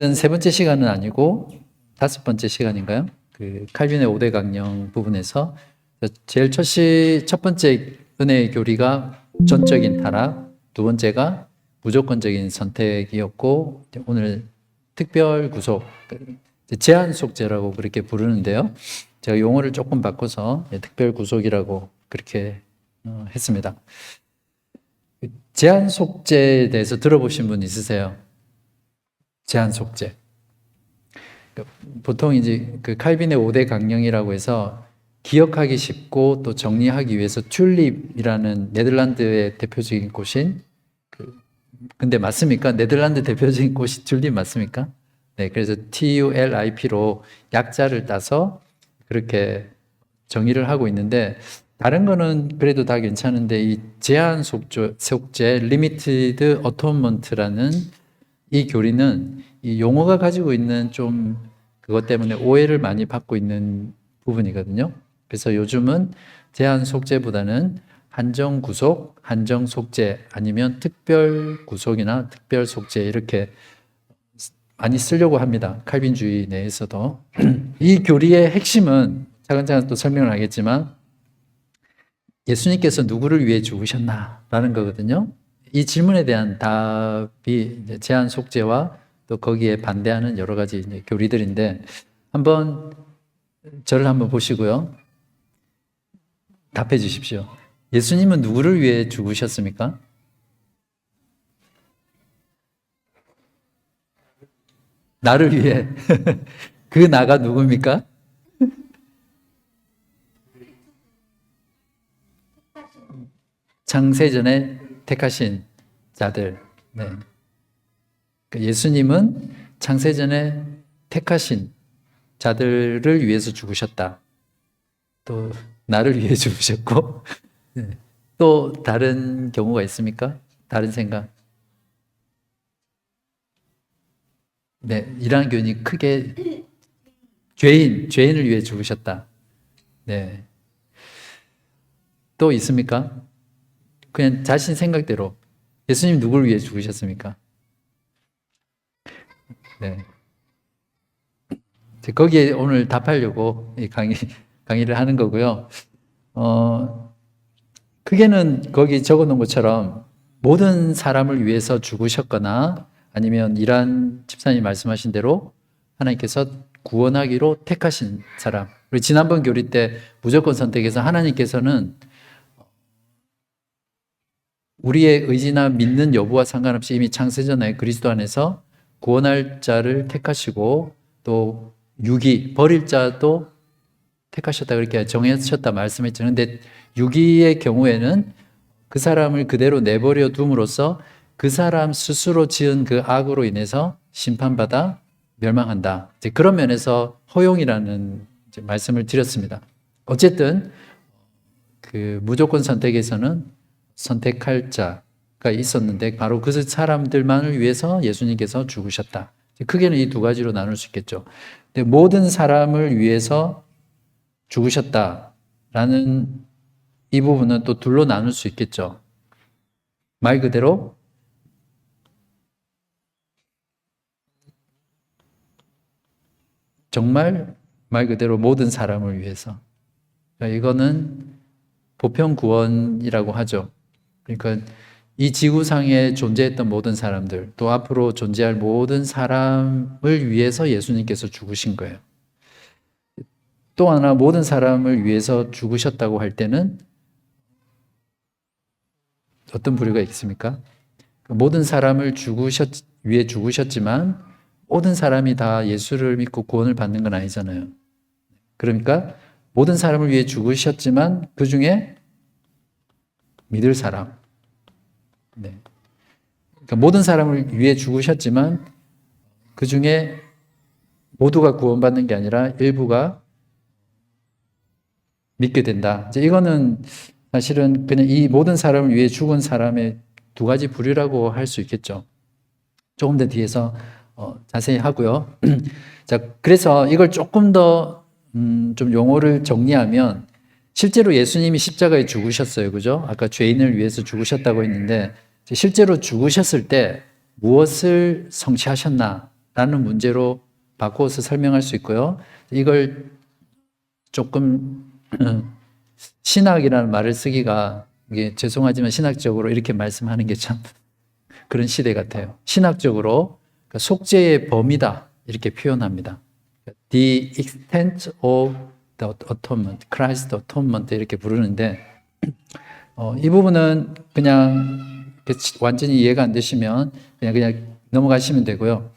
세 번째 시간은 아니고 다섯 번째 시간인가요? 그 칼빈의 5대 강령 부분에서 제일 첫 번째 은혜의 교리가 전적인 타락, 두 번째가 무조건적인 선택이었고, 오늘 특별 구속, 제한 속죄라고 그렇게 부르는데요. 제가 용어를 조금 바꿔서 특별 구속이라고 그렇게 했습니다. 제한 속죄에 대해서 들어보신 분 있으세요? 제한 속죄. 보통 이제 그 칼빈의 5대 강령이라고 해서 기억하기 쉽고 또 정리하기 위해서 튤립이라는 네덜란드의 대표적인 꽃인 근데 맞습니까? 네덜란드 대표적인 꽃이 튤립 맞습니까? 네, 그래서 TULIP로 약자를 따서 그렇게 정의를 하고 있는데 다른 거는 그래도 다 괜찮은데 이 제한 속죄 리미티드 어톤먼트라는 이 교리는 이 용어가 가지고 있는 좀 그것 때문에 오해를 많이 받고 있는 부분이거든요. 그래서 요즘은 제한 속죄보다는 한정 구속, 한정 속죄 아니면 특별 구속이나 특별 속죄 이렇게 많이 쓰려고 합니다. 칼빈주의 내에서도. 이 교리의 핵심은 차근차근 또 설명을 하겠지만 예수님께서 누구를 위해 죽으셨나라는 거거든요. 이 질문에 대한 답이 이제 제한 속죄와 또 거기에 반대하는 여러 가지 이제 교리들인데 한번 저를 한번 보시고요. 답해 주십시오. 예수님은 누구를 위해 죽으셨습니까? 나를 위해. 그 나가 누굽니까? 창세전에 택하신 자들. 네. 예수님은 창세전에 택하신 자들을 위해서 죽으셨다. 또 나를 위해 죽으셨고 네. 또 다른 경우가 있습니까? 다른 생각? 네, 이러한 교훈이 크게 죄인을 위해 죽으셨다. 네. 또 있습니까? 그냥 자신 생각대로 예수님 누구를 위해 죽으셨습니까? 네. 거기에 오늘 답하려고 이 강의를 하는 거고요. 크게는 거기 적어 놓은 것처럼 모든 사람을 위해서 죽으셨거나 아니면 이란 집사님이 말씀하신 대로 하나님께서 구원하기로 택하신 사람. 우리 지난번 교리 때 무조건 선택해서 하나님께서는 우리의 의지나 믿는 여부와 상관없이 이미 창세전에 그리스도 안에서 구원할 자를 택하시고 또 유기, 버릴 자도 택하셨다 그렇게 정하셨다 말씀했죠. 그런데 유기의 경우에는 그 사람을 그대로 내버려 둠으로써 그 사람 스스로 지은 그 악으로 인해서 심판받아 멸망한다. 이제 그런 면에서 허용이라는 이제 말씀을 드렸습니다. 어쨌든 그 무조건 선택에서는 선택할 자가 있었는데 바로 그 사람들만을 위해서 예수님께서 죽으셨다. 크게는 이 두 가지로 나눌 수 있겠죠. 근데 모든 사람을 위해서 죽으셨다라는 이 부분은 또 둘로 나눌 수 있겠죠. 말 그대로 정말 말 그대로 모든 사람을 위해서. 이거는 보편 구원이라고 하죠. 그러니까 이 지구상에 존재했던 모든 사람들, 또 앞으로 존재할 모든 사람을 위해서 예수님께서 죽으신 거예요. 또 하나 모든 사람을 위해서 죽으셨다고 할 때는 어떤 부류가 있습니까? 모든 사람을 위해 죽으셨지만 모든 사람이 다 예수를 믿고 구원을 받는 건 아니잖아요. 그러니까 모든 사람을 위해 죽으셨지만 그 중에 믿을 사람. 네. 그러니까 모든 사람을 위해 죽으셨지만 그 중에 모두가 구원받는 게 아니라 일부가 믿게 된다. 이제 이거는 사실은 그냥 이 모든 사람을 위해 죽은 사람의 두 가지 부류라고 할 수 있겠죠. 조금 더 뒤에서 자세히 하고요. 자, 그래서 이걸 조금 더 좀 용어를 정리하면 실제로 예수님이 십자가에 죽으셨어요. 그죠? 아까 죄인을 위해서 죽으셨다고 했는데 실제로 죽으셨을 때 무엇을 성취하셨나? 라는 문제로 바꿔서 설명할 수 있고요. 이걸 조금 신학이라는 말을 쓰기가 이게 죄송하지만 신학적으로 이렇게 말씀하는 게 참 그런 시대 같아요. 신학적으로 속죄의 범위다 이렇게 표현합니다. The extent of the atonement, Christ's atonement 이렇게 부르는데 이 부분은 그냥 완전히 이해가 안 되시면 그냥 넘어가시면 되고요.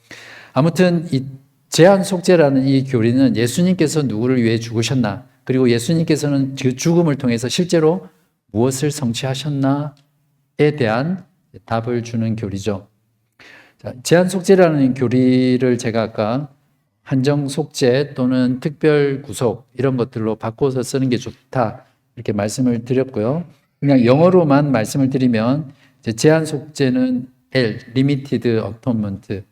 아무튼 이 제한 속죄라는 이 교리는 예수님께서 누구를 위해 죽으셨나, 그리고 예수님께서는 그 죽음을 통해서 실제로 무엇을 성취하셨나에 대한 답을 주는 교리죠. 자, 제한 속죄라는 교리를 제가 아까 한정 속죄 또는 특별 구속 이런 것들로 바꿔서 쓰는 게 좋다 이렇게 말씀을 드렸고요. 그냥 영어로만 말씀을 드리면 제한 속죄는 L, Limited Atonement.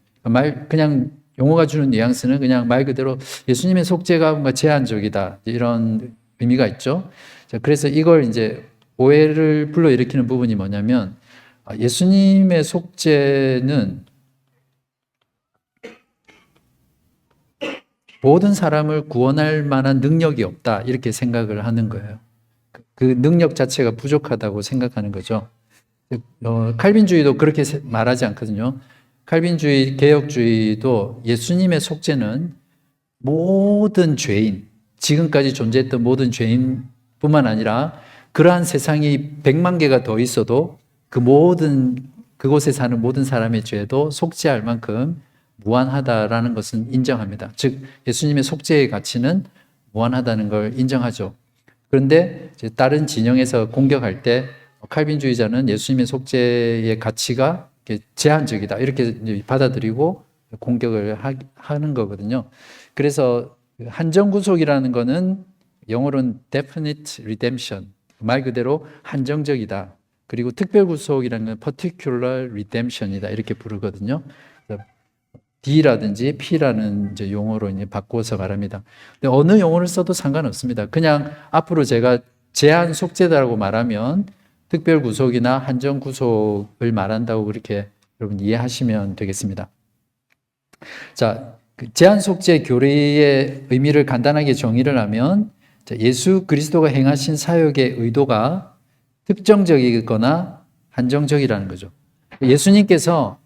그냥 용어가 주는 뉘앙스는 그냥 말 그대로 예수님의 속죄가 뭔가 제한적이다 이런 의미가 있죠. 자, 그래서 이걸 이제 오해를 불러일으키는 부분이 뭐냐면 예수님의 속죄는 모든 사람을 구원할 만한 능력이 없다 이렇게 생각을 하는 거예요. 그 능력 자체가 부족하다고 생각하는 거죠. 칼빈주의도 그렇게 말하지 않거든요. 칼빈주의, 개혁주의도 예수님의 속죄는 모든 죄인, 지금까지 존재했던 모든 죄인뿐만 아니라 그러한 세상이 100만 개가 더 있어도 그곳에 사는 모든 사람의 죄도 속죄할 만큼 무한하다라는 것은 인정합니다. 즉 예수님의 속죄의 가치는 무한하다는 걸 인정하죠. 그런데 다른 진영에서 공격할 때 칼빈주의자는 예수님의 속죄의 가치가 제한적이다 이렇게 받아들이고 공격을 하는 거거든요. 그래서 한정구속이라는 거는 영어로는 definite redemption, 말 그대로 한정적이다. 그리고 특별구속이라는 건 particular redemption이다 이렇게 부르거든요. D라든지 P라는 이제 용어로 이제 바꿔서 말합니다. 근데 어느 용어를 써도 상관없습니다. 그냥 앞으로 제가 제한 속죄다라고 말하면 특별 구속이나 한정 구속을 말한다고 그렇게 여러분 이해하시면 되겠습니다. 자, 제한 속죄 교리의 의미를 간단하게 정의를 하면 예수 그리스도가 행하신 사역의 의도가 특정적이거나 한정적이라는 거죠. 예수님께서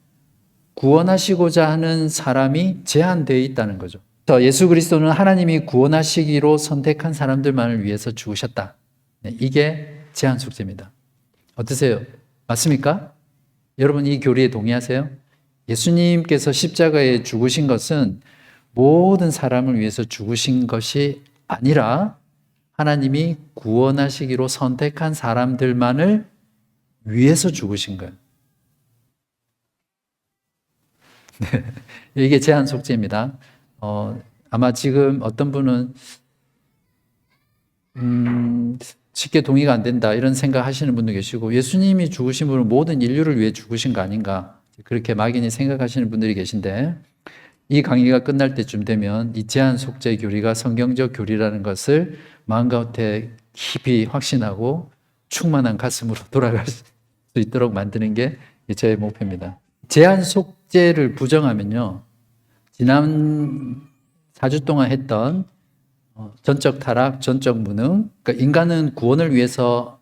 구원하시고자 하는 사람이 제한되어 있다는 거죠. 예수 그리스도는 하나님이 구원하시기로 선택한 사람들만을 위해서 죽으셨다. 이게 제한 속죄입니다. 어떠세요? 맞습니까? 여러분 이 교리에 동의하세요? 예수님께서 십자가에 죽으신 것은 모든 사람을 위해서 죽으신 것이 아니라 하나님이 구원하시기로 선택한 사람들만을 위해서 죽으신 거예요. 네, 이게 제한 속죄입니다. 아마 지금 어떤 분은 쉽게 동의가 안 된다 이런 생각하시는 분도 계시고 예수님이 죽으신 분은 모든 인류를 위해 죽으신 거 아닌가 그렇게 막연히 생각하시는 분들이 계신데 이 강의가 끝날 때쯤 되면 이 제한 속죄 교리가 성경적 교리라는 것을 마음가운데 깊이 확신하고 충만한 가슴으로 돌아갈 수 있도록 만드는 게 제 목표입니다. 제한 속죄를 부정하면요 지난 4주 동안 했던 전적 타락, 전적 무능. 그러니까 인간은 구원을 위해서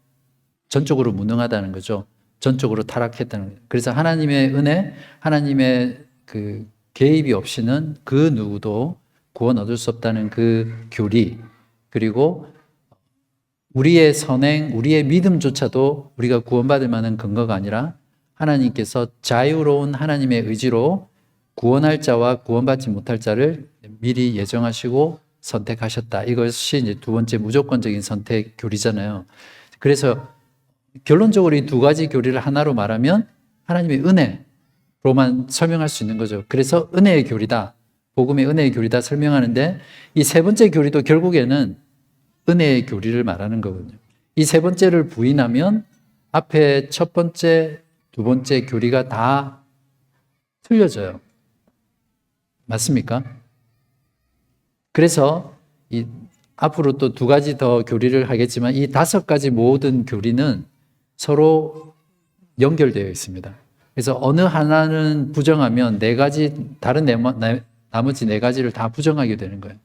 전적으로 무능하다는 거죠. 전적으로 타락했다는 거죠. 그래서 하나님의 은혜, 하나님의 그 개입이 없이는 그 누구도 구원 얻을 수 없다는 그 교리, 그리고 우리의 선행, 우리의 믿음조차도 우리가 구원받을 만한 근거가 아니라 하나님께서 자유로운 하나님의 의지로 구원할 자와 구원받지 못할 자를 미리 예정하시고 선택하셨다. 이것이 이제 두 번째 무조건적인 선택 교리잖아요. 그래서 결론적으로 이 두 가지 교리를 하나로 말하면 하나님의 은혜로만 설명할 수 있는 거죠. 그래서 은혜의 교리다. 복음의 은혜의 교리다 설명하는데 이 세 번째 교리도 결국에는 은혜의 교리를 말하는 거거든요. 이 세 번째를 부인하면 앞에 첫 번째, 두 번째 교리가 다 틀려져요. 맞습니까? 그래서 앞으로 또 두 가지 더 교리를 하겠지만 이 5가지 모든 교리는 서로 연결되어 있습니다. 그래서 어느 하나는 부정하면 다른 나머지 네 가지를 다 부정하게 되는 거예요.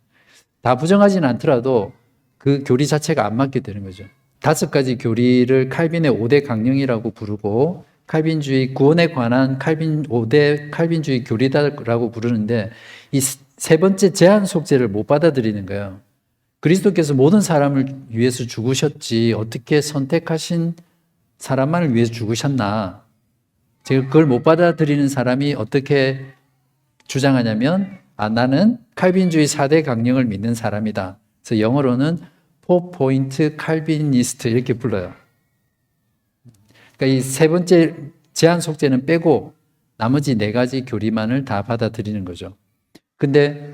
다 부정하지는 않더라도 그 교리 자체가 안 맞게 되는 거죠. 5가지 교리를 칼빈의 5대 강령이라고 부르고 칼빈주의 구원에 관한 5대 칼빈주의 교리다라고 부르는데 이 세 번째 제한 속죄를 못 받아들이는 거예요. 그리스도께서 모든 사람을 위해서 죽으셨지 어떻게 선택하신 사람만을 위해서 죽으셨나. 제가 그걸 못 받아들이는 사람이 어떻게 주장하냐면 나는 칼빈주의 4대 강령을 믿는 사람이다. 그래서 영어로는 4포인트 칼빈니스트 이렇게 불러요. 그러니까 이 세 번째 제한 속죄는 빼고 나머지 4가지 교리만을 다 받아들이는 거죠. 근데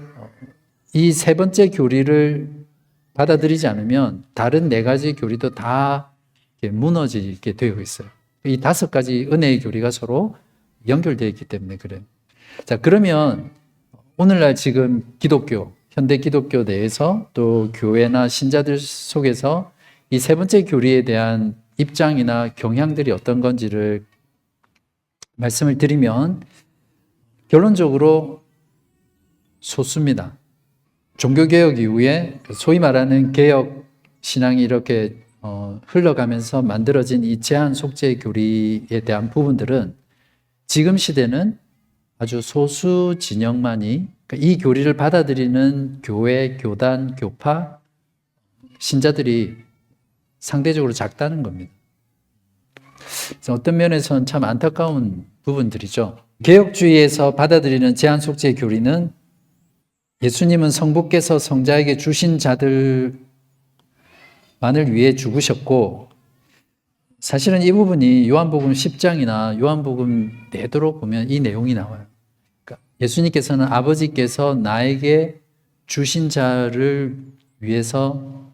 이 세 번째 교리를 받아들이지 않으면 다른 4가지 교리도 다 무너지게 되어 있어요. 이 5가지 은혜의 교리가 서로 연결되어 있기 때문에 그래요. 자, 그러면 오늘날 지금 현대 기독교 내에서 또 교회나 신자들 속에서 이 세 번째 교리에 대한 입장이나 경향들이 어떤 건지를 말씀을 드리면 결론적으로 소수입니다. 종교개혁 이후에 소위 말하는 개혁 신앙이 이렇게 흘러가면서 만들어진 이 제한 속죄 교리에 대한 부분들은 지금 시대는 아주 소수 진영만이 이 교리를 받아들이는 교회, 교단, 교파, 신자들이 상대적으로 작다는 겁니다. 그래서 어떤 면에서는 참 안타까운 부분들이죠. 개혁주의에서 받아들이는 제한 속죄 교리는 예수님은 성부께서 성자에게 주신 자들만을 위해 죽으셨고, 사실은 이 부분이 요한복음 10장이나 요한복음 내도록 보면 이 내용이 나와요. 그러니까 예수님께서는 아버지께서 나에게 주신 자를 위해서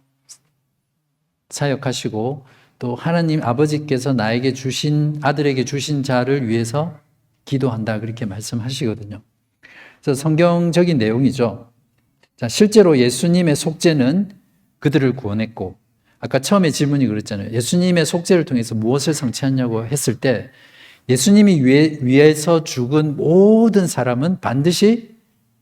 사역하시고 또 하나님 아버지께서 나에게 아들에게 주신 자를 위해서 기도한다 그렇게 말씀하시거든요. 그래서 성경적인 내용이죠. 자, 실제로 예수님의 속죄는 그들을 구원했고, 아까 처음에 질문이 그랬잖아요. 예수님의 속죄를 통해서 무엇을 성취하냐고 했을 때 예수님이 위해서 죽은 모든 사람은 반드시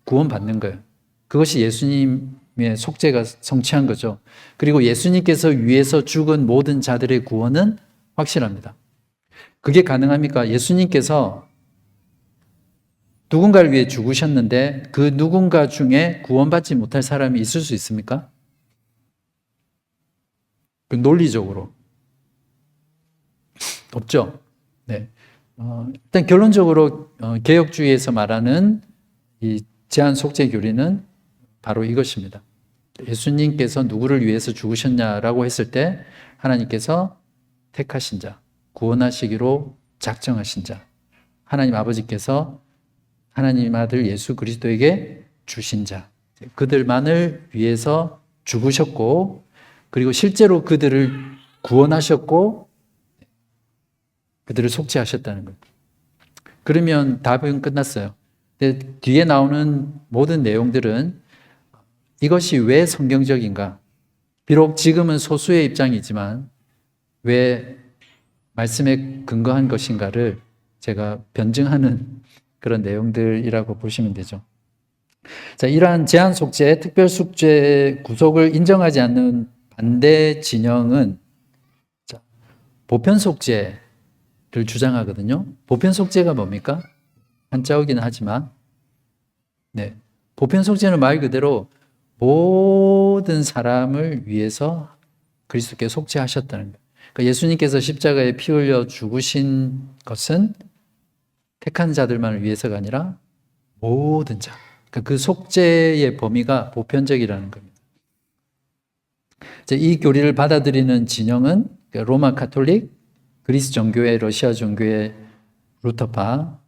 구원받는 거예요. 그것이 예수님의 속죄가 성취한 거죠. 그리고 예수님께서 위해서 죽은 모든 자들의 구원은 확실합니다. 그게 가능합니까? 예수님께서 누군가를 위해 죽으셨는데 그 누군가 중에 구원받지 못할 사람이 있을 수 있습니까? 논리적으로 없죠. 네. 일단 결론적으로 개혁주의에서 말하는 이 제한 속죄 교리는 바로 이것입니다. 예수님께서 누구를 위해서 죽으셨냐라고 했을 때 하나님께서 택하신 자, 구원하시기로 작정하신 자, 하나님 아버지께서 하나님 아들 예수 그리스도에게 주신 자, 그들만을 위해서 죽으셨고 그리고 실제로 그들을 구원하셨고 그들을 속죄하셨다는 것. 그러면 답은 끝났어요. 근데 뒤에 나오는 모든 내용들은 이것이 왜 성경적인가? 비록 지금은 소수의 입장이지만 왜 말씀에 근거한 것인가를 제가 변증하는 그런 내용들이라고 보시면 되죠. 자, 이러한 제한 속죄, 특별 속죄 구속을 인정하지 않는 반대 진영은 보편 속죄를 주장하거든요. 보편 속죄가 뭡니까? 한자어긴 하지만, 네, 보편 속죄는 말 그대로 모든 사람을 위해서 그리스도께서 속죄하셨다는 거예요. 그러니까 예수님께서 십자가에 피 흘려 죽으신 것은 택한 자들만을 위해서가 아니라 모든 자. 그러니까 그 속죄의 범위가 보편적이라는 겁니다. 이 교리를 받아들이는 진영은 로마 가톨릭, 그리스 종교회, 러시아 종교회, 루터파,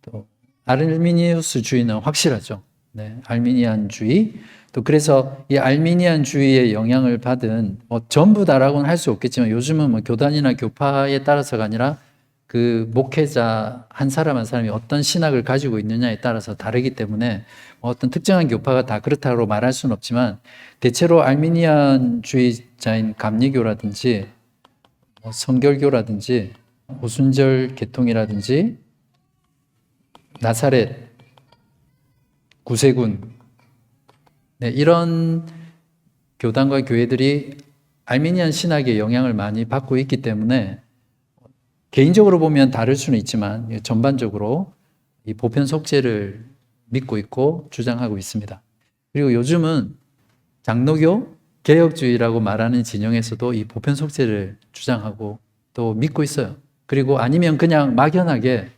또 아르미니우스주의는 확실하죠. 네, 알미니안주의. 또 그래서 이 알미니안주의의 영향을 받은 전부 다라고는 할 수 없겠지만 요즘은 교단이나 교파에 따라서가 아니라 그 목회자 한 사람 한 사람이 어떤 신학을 가지고 있느냐에 따라서 다르기 때문에 어떤 특정한 교파가 다 그렇다고 말할 수는 없지만 대체로 알미니안주의자인 감리교라든지 성결교라든지 오순절 계통이라든지 나사렛, 구세군, 네, 이런 교단과 교회들이 알미니안 신학의 영향을 많이 받고 있기 때문에 개인적으로 보면 다를 수는 있지만 전반적으로 이 보편 속죄를 믿고 있고 주장하고 있습니다. 그리고 요즘은 장로교 개혁주의라고 말하는 진영에서도 이 보편 속죄를 주장하고 또 믿고 있어요. 그리고 아니면 그냥 막연하게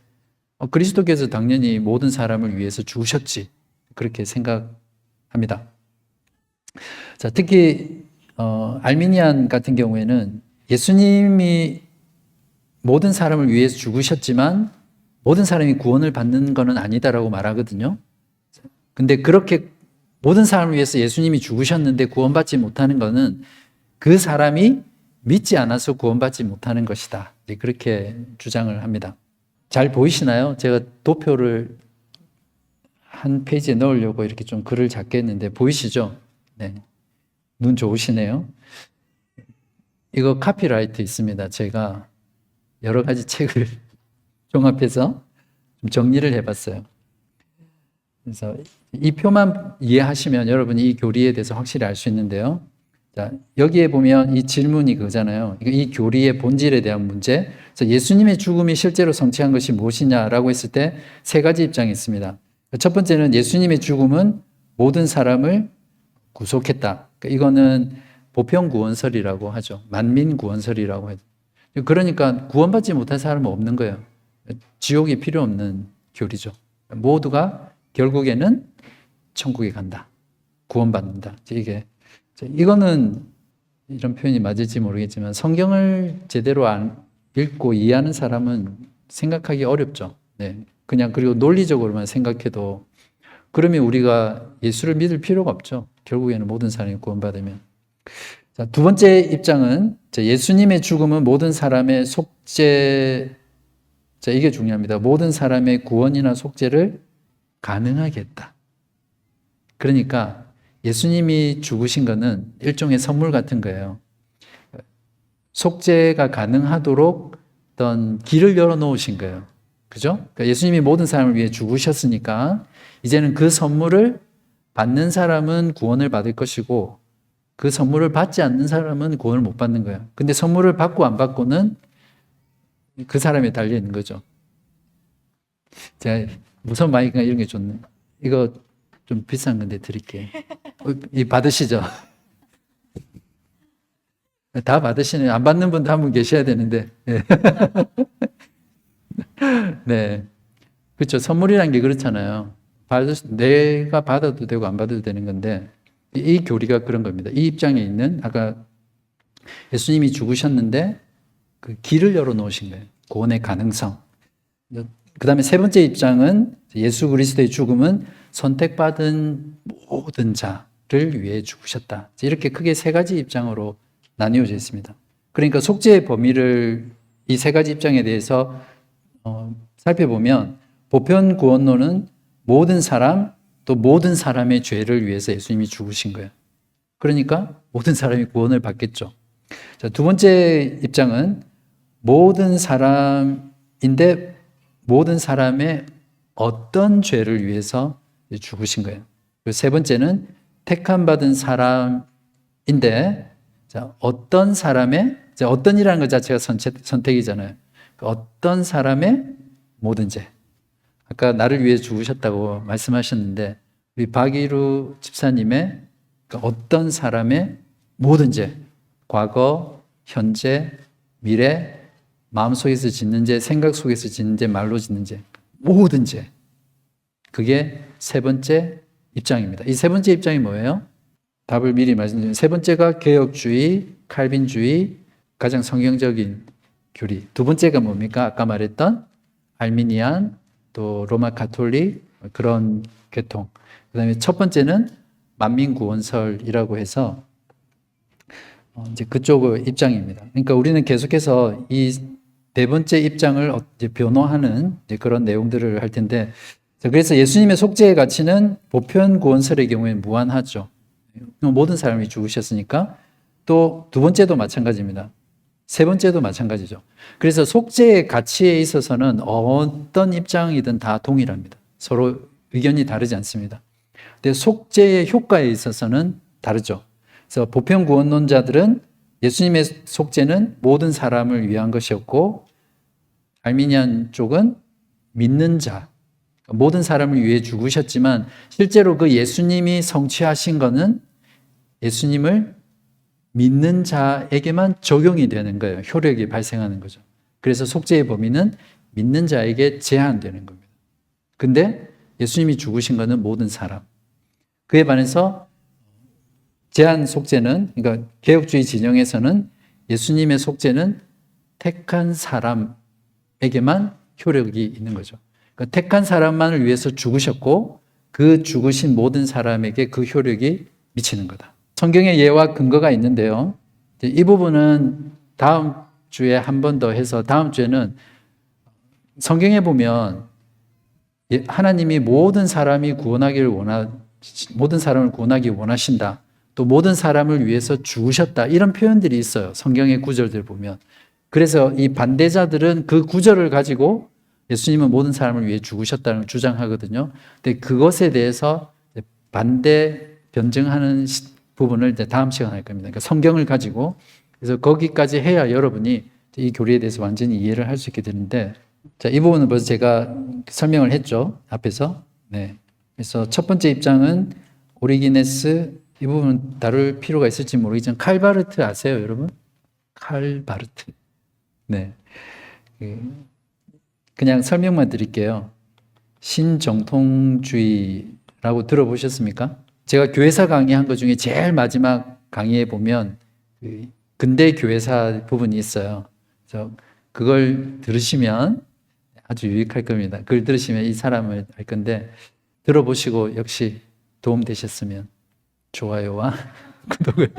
그리스도께서 당연히 모든 사람을 위해서 죽으셨지 그렇게 생각합니다. 자, 특히 알미니안 같은 경우에는 예수님이 모든 사람을 위해서 죽으셨지만 모든 사람이 구원을 받는 것은 아니다라고 말하거든요. 근데 그렇게 모든 사람을 위해서 예수님이 죽으셨는데 구원받지 못하는 것은 그 사람이 믿지 않아서 구원받지 못하는 것이다. 그렇게 주장을 합니다. 잘 보이시나요? 제가 도표를 한 페이지에 넣으려고 이렇게 좀 글을 작게 했는데 보이시죠? 네. 눈 좋으시네요. 이거 카피라이트 있습니다. 제가 여러 가지 책을 종합해서 좀 정리를 해봤어요. 그래서 이 표만 이해하시면 여러분이 이 교리에 대해서 확실히 알 수 있는데요. 자, 여기에 보면 이 질문이 그거잖아요. 이 교리의 본질에 대한 문제. 그래서 예수님의 죽음이 실제로 성취한 것이 무엇이냐라고 했을 때 세 가지 입장이 있습니다. 첫 번째는 예수님의 죽음은 모든 사람을 구속했다. 이거는 보편구원설이라고 하죠. 만민구원설이라고 하죠. 그러니까 구원받지 못한 사람은 없는 거예요. 지옥이 필요 없는 교리죠. 모두가 결국에는 천국에 간다. 구원받는다. 이거는 이런 표현이 맞을지 모르겠지만 성경을 제대로 안 읽고 이해하는 사람은 생각하기 어렵죠. 네. 그냥 그리고 논리적으로만 생각해도 그러면 우리가 예수를 믿을 필요가 없죠. 결국에는 모든 사람이 구원받으면. 자, 두 번째 입장은 예수님의 죽음은 모든 사람의 속죄, 자, 이게 중요합니다. 모든 사람의 구원이나 속죄를 가능하게 했다. 그러니까 예수님이 죽으신 것은 일종의 선물 같은 거예요. 속죄가 가능하도록 어떤 길을 열어놓으신 거예요. 그죠? 그러니까 예수님이 모든 사람을 위해 죽으셨으니까 이제는 그 선물을 받는 사람은 구원을 받을 것이고 그 선물을 받지 않는 사람은 구원을 못 받는 거예요. 근데 선물을 받고 안 받고는 그 사람에 달려 있는 거죠. 제가 무선 마이크가 이런 게 좋네. 이거 좀 비싼 건데 드릴게요. 이 받으시죠? 다 받으시네. 안 받는 분도 한 분 계셔야 되는데. 네. 네. 그렇죠. 선물이란 게 그렇잖아요. 내가 받아도 되고 안 받아도 되는 건데 이 교리가 그런 겁니다. 이 입장에 있는 아까 예수님이 죽으셨는데 그 길을 열어놓으신 거예요. 구원의 가능성. 그 다음에 세 번째 입장은 예수 그리스도의 죽음은 선택받은 모든 자를 위해 죽으셨다. 이렇게 크게 세 가지 입장으로 나뉘어져 있습니다. 그러니까 속죄의 범위를 이 세 가지 입장에 대해서 살펴보면 보편 구원론은 모든 사람 또 모든 사람의 죄를 위해서 예수님이 죽으신 거예요. 그러니까 모든 사람이 구원을 받겠죠. 자, 두 번째 입장은 모든 사람인데 모든 사람의 어떤 죄를 위해서 죽으신 거예요. 그리고 세 번째는 택함 받은 사람인데 자, 어떤 사람의 어떤이라는 것 자체가 선택이잖아요. 어떤 사람의 모든 죄. 아까 나를 위해 죽으셨다고 말씀하셨는데 우리 박이루 집사님의 어떤 사람의 모든 죄, 과거, 현재, 미래, 마음속에서 짓는 죄, 생각 속에서 짓는 죄, 말로 짓는 죄, 모든 죄. 그게 세 번째 입장입니다. 이 세 번째 입장이 뭐예요? 답을 미리 말씀드리면 세 번째가 개혁주의, 칼빈주의, 가장 성경적인 교리. 두 번째가 뭡니까? 아까 말했던 알미니안, 또 로마 가톨릭 그런 계통. 그다음에 첫 번째는 만민구원설이라고 해서 이제 그쪽의 입장입니다. 그러니까 우리는 계속해서 이 네 번째 입장을 이제 변호하는 이제 그런 내용들을 할 텐데, 그래서 예수님의 속죄의 가치는 보편 구원설의 경우에는 무한하죠. 모든 사람이 죽으셨으니까. 또 두 번째도 마찬가지입니다. 세 번째도 마찬가지죠. 그래서 속죄의 가치에 있어서는 어떤 입장이든 다 동일합니다. 서로 의견이 다르지 않습니다. 근데 속죄의 효과에 있어서는 다르죠. 그래서 보편 구원론자들은 예수님의 속죄는 모든 사람을 위한 것이었고, 알미니안 쪽은 믿는 자, 모든 사람을 위해 죽으셨지만 실제로 그 예수님이 성취하신 것은 예수님을 믿는 자에게만 적용이 되는 거예요. 효력이 발생하는 거죠. 그래서 속죄의 범위는 믿는 자에게 제한되는 겁니다. 근데 예수님이 죽으신 것은 모든 사람. 그에 반해서 제한 속죄는, 그러니까 개혁주의 진영에서는 예수님의 속죄는 택한 사람에게만 효력이 있는 거죠. 그러니까 택한 사람만을 위해서 죽으셨고 그 죽으신 모든 사람에게 그 효력이 미치는 거다. 성경의 예와 근거가 있는데요. 이 부분은 다음 주에 한 번 더 해서, 다음 주에는 성경에 보면 하나님이 모든 사람을 구원하기 원하신다. 또 모든 사람을 위해서 죽으셨다. 이런 표현들이 있어요. 성경의 구절들 보면. 그래서 이 반대자들은 그 구절을 가지고 예수님은 모든 사람을 위해 죽으셨다는 주장하거든요. 근데 그것에 대해서 반대 변증하는 부분을 이제 다음 시간에 할 겁니다. 그러니까 성경을 가지고, 그래서 거기까지 해야 여러분이 이 교리에 대해서 완전히 이해를 할 수 있게 되는데, 자, 이 부분은 벌써 제가 설명을 했죠. 앞에서. 네. 그래서 첫 번째 입장은 오리기네스, 이 부분 다룰 필요가 있을지 모르겠지만 칼바르트 아세요, 여러분? 칼바르트. 네. 그냥 설명만 드릴게요. 신정통주의라고 들어보셨습니까? 제가 교회사 강의한 것 중에 제일 마지막 강의에 보면 근대 교회사 부분이 있어요. 그래서 그걸 들으시면 아주 유익할 겁니다. 그걸 들으시면 이 사람을 알 건데, 들어보시고 역시 도움되셨으면 좋아요와 구독을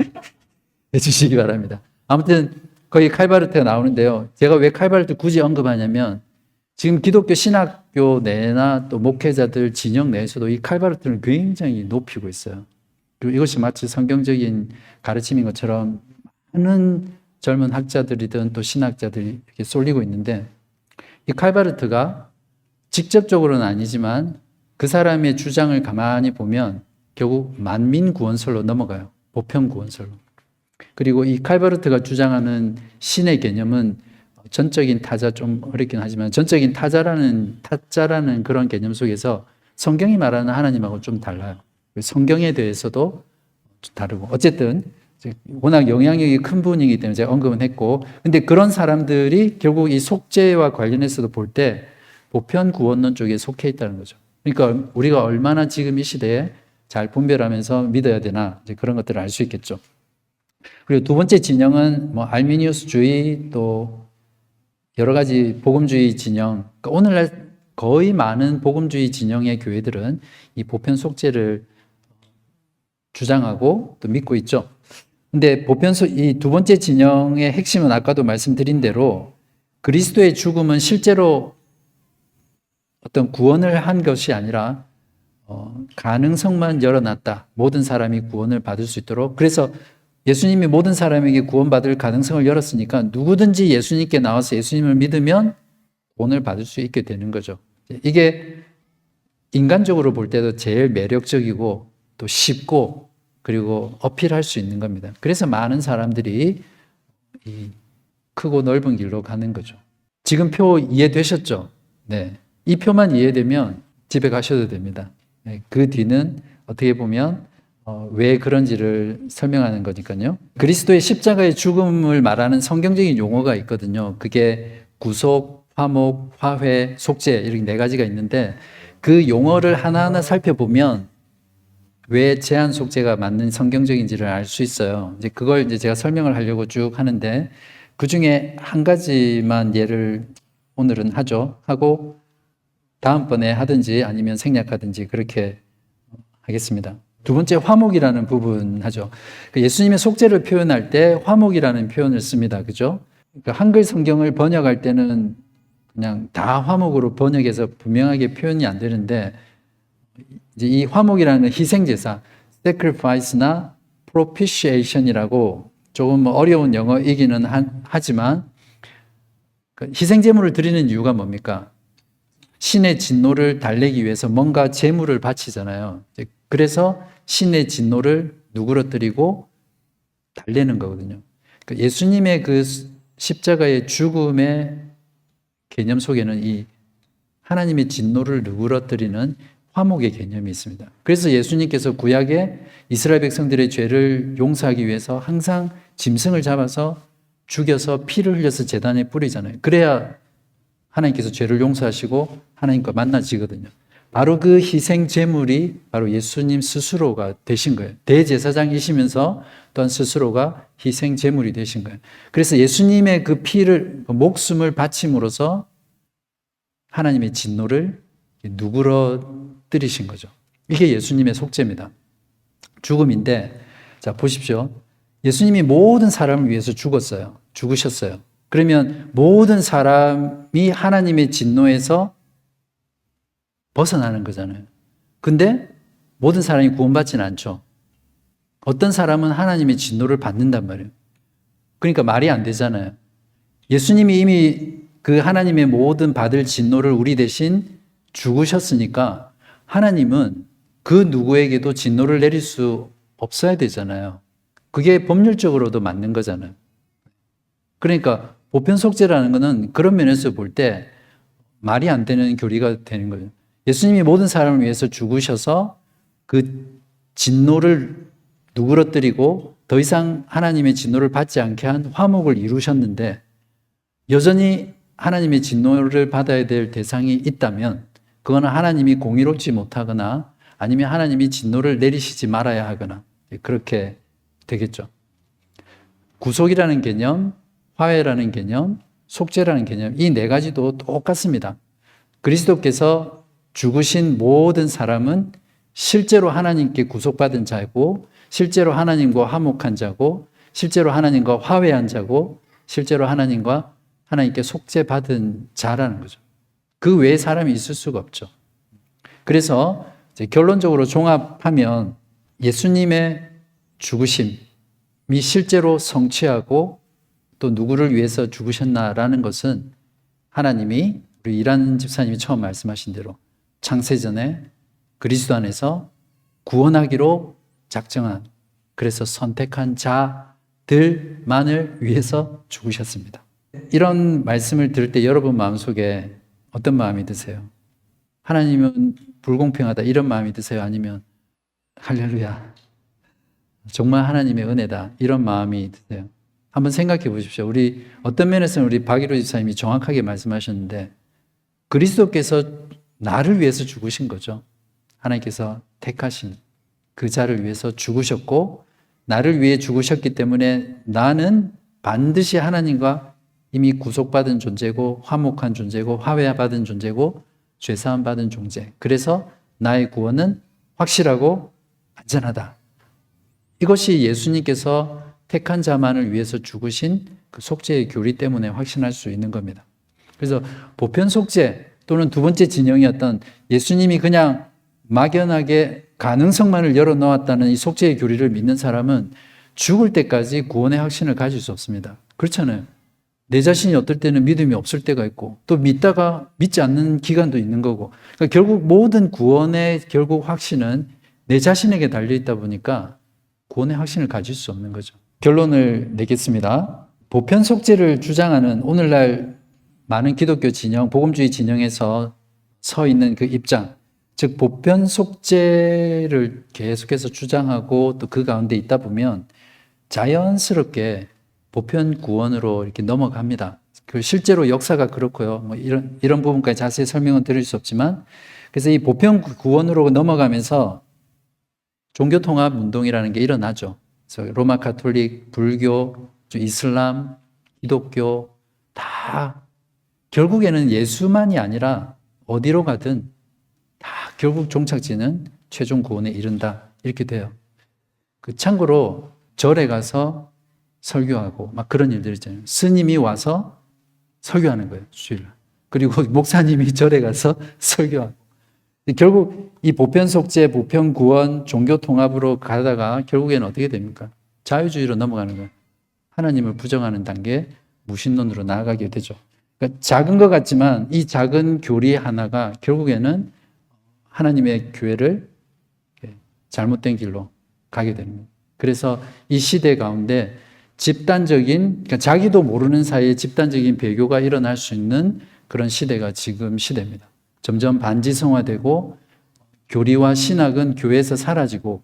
해주시기 바랍니다. 아무튼 거기 칼바르트가 나오는데요. 제가 왜 칼바르트 굳이 언급하냐면 지금 기독교 신학교 내나 또 목회자들 진영 내에서도 이 칼바르트를 굉장히 높이고 있어요. 그리고 이것이 마치 성경적인 가르침인 것처럼 많은 젊은 학자들이든 또 신학자들이 이렇게 쏠리고 있는데, 이 칼바르트가 직접적으로는 아니지만 그 사람의 주장을 가만히 보면 결국 만민 구원설로 넘어가요. 보편 구원설로. 그리고 이 칼바르트가 주장하는 신의 개념은 전적인 타자, 좀 어렵긴 하지만 전적인 타자라는 그런 개념 속에서 성경이 말하는 하나님하고 좀 달라요. 성경에 대해서도 다르고, 어쨌든 워낙 영향력이 큰 분이기 때문에 제가 언급은 했고, 근데 그런 사람들이 결국 이 속죄와 관련해서도 볼 때 보편 구원론 쪽에 속해 있다는 거죠. 그러니까 우리가 얼마나 지금 이 시대에 잘 분별하면서 믿어야 되나, 이제 그런 것들을 알 수 있겠죠. 그리고 두 번째 진영은 뭐 알미니우스주의, 또 여러 가지 복음주의 진영. 그러니까 오늘날 거의 많은 복음주의 진영의 교회들은 이 보편 속죄를 주장하고 또 믿고 있죠. 근데 이 두 번째 진영의 핵심은 아까도 말씀드린 대로 그리스도의 죽음은 실제로 어떤 구원을 한 것이 아니라 가능성만 열어놨다. 모든 사람이 구원을 받을 수 있도록. 그래서 예수님이 모든 사람에게 구원받을 가능성을 열었으니까 누구든지 예수님께 나와서 예수님을 믿으면 구원을 받을 수 있게 되는 거죠. 이게 인간적으로 볼 때도 제일 매력적이고 또 쉽고 그리고 어필할 수 있는 겁니다. 그래서 많은 사람들이 이 크고 넓은 길로 가는 거죠. 지금 표 이해되셨죠? 네. 이 표만 이해되면 집에 가셔도 됩니다. 네. 그 뒤는 어떻게 보면 왜 그런지를 설명하는 거니까요. 그리스도의 십자가의 죽음을 말하는 성경적인 용어가 있거든요. 그게 구속, 화목, 화회, 속죄, 이렇게 네 가지가 있는데 그 용어를 하나하나 살펴보면 왜 제한 속죄가 맞는 성경적인지를 알 수 있어요. 이제 그걸 이제 제가 설명을 하려고 쭉 하는데, 그 중에 한 가지만 예를 오늘은 하고 다음번에 하든지 아니면 생략하든지 그렇게 하겠습니다. 두 번째, 화목이라는 부분 하죠. 예수님의 속죄를 표현할 때 화목이라는 표현을 씁니다. 그죠? 그러니까 한글 성경을 번역할 때는 그냥 다 화목으로 번역해서 분명하게 표현이 안 되는데, 이제 이 화목이라는 희생제사, sacrifice나 propitiation이라고 조금 어려운 영어이기는 하지만 희생 제물을 드리는 이유가 뭡니까? 신의 진노를 달래기 위해서 뭔가 제물을 바치잖아요. 그래서 신의 진노를 누그러뜨리고 달래는 거거든요. 그러니까 예수님의 그 십자가의 죽음의 개념 속에는 이 하나님의 진노를 누그러뜨리는 화목의 개념이 있습니다. 그래서 예수님께서 구약에 이스라엘 백성들의 죄를 용서하기 위해서 항상 짐승을 잡아서 죽여서 피를 흘려서 제단에 뿌리잖아요. 그래야 하나님께서 죄를 용서하시고 하나님과 만나지거든요. 바로 그 희생 제물이 바로 예수님 스스로가 되신 거예요. 대제사장이시면서 또한 스스로가 희생 제물이 되신 거예요. 그래서 예수님의 그 피를, 목숨을 바침으로써 하나님의 진노를 누그러뜨리신 거죠. 이게 예수님의 속죄입니다. 죽음인데, 자, 보십시오. 예수님이 모든 사람을 위해서 죽었어요. 죽으셨어요. 그러면 모든 사람이 하나님의 진노에서 벗어나는 거잖아요. 근데 모든 사람이 구원받지는 않죠. 어떤 사람은 하나님의 진노를 받는단 말이에요. 그러니까 말이 안 되잖아요. 예수님이 이미 그 하나님의 모든 받을 진노를 우리 대신 죽으셨으니까 하나님은 그 누구에게도 진노를 내릴 수 없어야 되잖아요. 그게 법률적으로도 맞는 거잖아요. 그러니까 보편속죄라는 것은 그런 면에서 볼 때 말이 안 되는 교리가 되는 거예요. 예수님이 모든 사람을 위해서 죽으셔서 그 진노를 누그러뜨리고 더 이상 하나님의 진노를 받지 않게 한 화목을 이루셨는데 여전히 하나님의 진노를 받아야 될 대상이 있다면 그거는 하나님이 공의롭지 못하거나 아니면 하나님이 진노를 내리시지 말아야 하거나 그렇게 되겠죠. 구속이라는 개념, 화해라는 개념, 속죄라는 개념, 이 네 가지도 똑같습니다. 그리스도께서 죽으신 모든 사람은 실제로 하나님께 구속받은 자고, 실제로 하나님과 화목한 자고, 실제로 하나님과 화해한 자고, 실제로 하나님께 속죄받은 자라는 거죠. 그 외에 사람이 있을 수가 없죠. 그래서 결론적으로 종합하면 예수님의 죽으심이 실제로 성취하고 또 누구를 위해서 죽으셨나라는 것은 하나님이 우리 이란 집사님이 처음 말씀하신 대로 창세전에 그리스도 안에서 구원하기로 작정한, 그래서 선택한 자들만을 위해서 죽으셨습니다. 이런 말씀을 들을 때 여러분 마음속에 어떤 마음이 드세요? 하나님은 불공평하다 이런 마음이 드세요? 아니면 할렐루야 정말 하나님의 은혜다 이런 마음이 드세요? 한번 생각해 보십시오. 우리 어떤 면에서는 우리 박일호 집사님이 정확하게 말씀하셨는데 그리스도께서 나를 위해서 죽으신 거죠. 하나님께서 택하신 그 자를 위해서 죽으셨고 나를 위해 죽으셨기 때문에 나는 반드시 하나님과 이미 구속받은 존재고 화목한 존재고 화해받은 존재고 죄사함 받은 존재. 그래서 나의 구원은 확실하고 안전하다. 이것이 예수님께서 택한 자만을 위해서 죽으신 그 속죄의 교리 때문에 확신할 수 있는 겁니다. 그래서 보편 속죄 또는 두 번째 진영이었던 예수님이 그냥 막연하게 가능성만을 열어놓았다는 이 속죄의 교리를 믿는 사람은 죽을 때까지 구원의 확신을 가질 수 없습니다. 그렇잖아요. 내 자신이 어떨 때는 믿음이 없을 때가 있고 또 믿다가 믿지 않는 기간도 있는 거고 그러니까 결국 모든 구원의 결국 확신은 내 자신에게 달려있다 보니까 구원의 확신을 가질 수 없는 거죠. 결론을 내겠습니다. 보편 속죄를 주장하는 오늘날 많은 기독교 진영, 복음주의 진영에서 서 있는 그 입장, 즉 보편 속죄를 계속해서 주장하고 또 그 가운데 있다 보면 자연스럽게 보편 구원으로 이렇게 넘어갑니다. 그 실제로 역사가 그렇고요. 뭐 이런 부분까지 자세히 설명은 드릴 수 없지만, 그래서 이 보편 구원으로 넘어가면서 종교 통합 운동이라는 게 일어나죠. 그래서 로마 가톨릭, 불교, 이슬람, 기독교 다 결국에는 예수만이 아니라 어디로 가든 다 결국 종착지는 최종 구원에 이른다 이렇게 돼요. 그 참고로 절에 가서 설교하고 막 그런 일들 있잖아요. 스님이 와서 설교하는 거예요, 주일. 그리고 목사님이 절에 가서 설교하고. 결국 이 보편 속죄, 보편 구원, 종교 통합으로 가다가 결국에는 어떻게 됩니까? 자유주의로 넘어가는 거예요. 하나님을 부정하는 단계, 무신론으로 나아가게 되죠. 그러니까 작은 것 같지만 이 작은 교리 하나가 결국에는 하나님의 교회를 잘못된 길로 가게 됩니다. 그래서 이 시대 가운데 집단적인, 그러니까 자기도 모르는 사이에 집단적인 배교가 일어날 수 있는 그런 시대가 지금 시대입니다. 점점 반지성화되고 교리와 신학은 교회에서 사라지고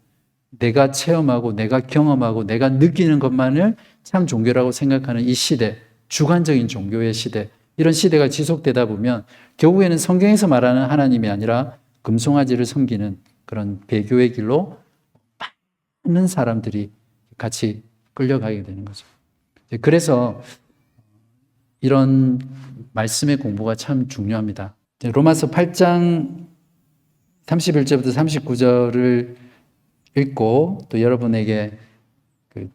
내가 체험하고 내가 경험하고 내가 느끼는 것만을 참 종교라고 생각하는 이 시대, 주관적인 종교의 시대, 이런 시대가 지속되다 보면 결국에는 성경에서 말하는 하나님이 아니라 금송아지를 섬기는 그런 배교의 길로 많은 사람들이 같이 끌려가게 되는 거죠. 그래서 이런 말씀의 공부가 참 중요합니다. 로마서 8장 31절부터 39절을 읽고 또 여러분에게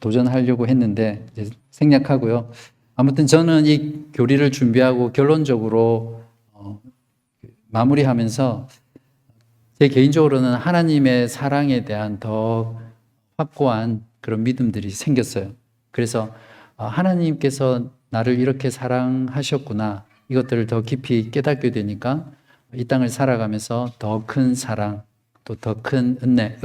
도전하려고 했는데 생략하고요. 아무튼 저는 이 교리를 준비하고 결론적으로 마무리하면서 제 개인적으로는 하나님의 사랑에 대한 더 확고한 그런 믿음들이 생겼어요. 그래서 하나님께서 나를 이렇게 사랑하셨구나, 이것들을 더 깊이 깨닫게 되니까 이 땅을 살아가면서 더 큰 사랑, 또 더 큰 은혜,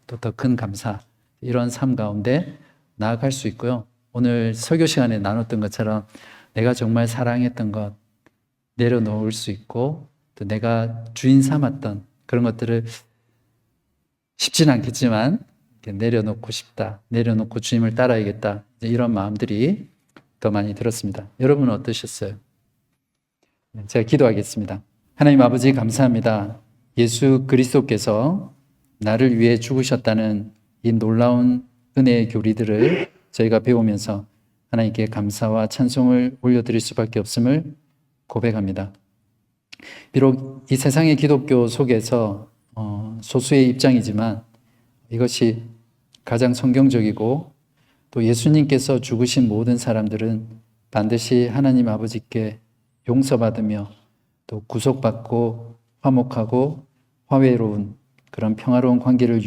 또 더 큰 감사, 이런 삶 가운데 나아갈 수 있고요. 오늘 설교 시간에 나눴던 것처럼 내가 정말 사랑했던 것 내려놓을 수 있고, 또 내가 주인 삼았던 그런 것들을 쉽지는 않겠지만 내려놓고 싶다, 내려놓고 주님을 따라야겠다, 이런 마음들이 더 많이 들었습니다. 여러분은 어떠셨어요? 제가 기도하겠습니다. 하나님 아버지, 감사합니다. 예수 그리스도께서 나를 위해 죽으셨다는 이 놀라운 은혜의 교리들을 저희가 배우면서 하나님께 감사와 찬송을 올려드릴 수밖에 없음을 고백합니다. 비록 이 세상의 기독교 속에서 소수의 입장이지만 이것이 가장 성경적이고, 또 예수님께서 죽으신 모든 사람들은 반드시 하나님 아버지께 용서받으며 또 구속받고 화목하고 화해로운 그런 평화로운 관계를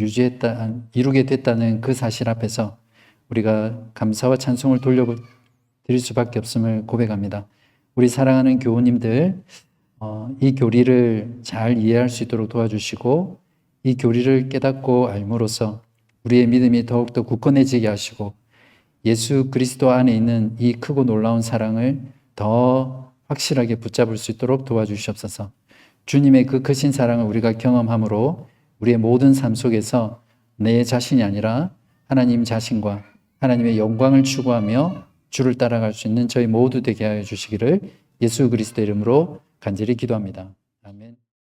이루게 됐다는 그 사실 앞에서 우리가 감사와 찬송을 돌려드릴 수밖에 없음을 고백합니다. 우리 사랑하는 교우님들, 이 교리를 잘 이해할 수 있도록 도와주시고, 이 교리를 깨닫고 알므로써 우리의 믿음이 더욱더 굳건해지게 하시고, 예수 그리스도 안에 있는 이 크고 놀라운 사랑을 더 확실하게 붙잡을 수 있도록 도와주시옵소서. 주님의 그 크신 사랑을 우리가 경험함으로 우리의 모든 삶 속에서 내 자신이 아니라 하나님 자신과 하나님의 영광을 추구하며 주를 따라갈 수 있는 저희 모두 되게 하여 주시기를 예수 그리스도 이름으로 간절히 기도합니다. 아멘.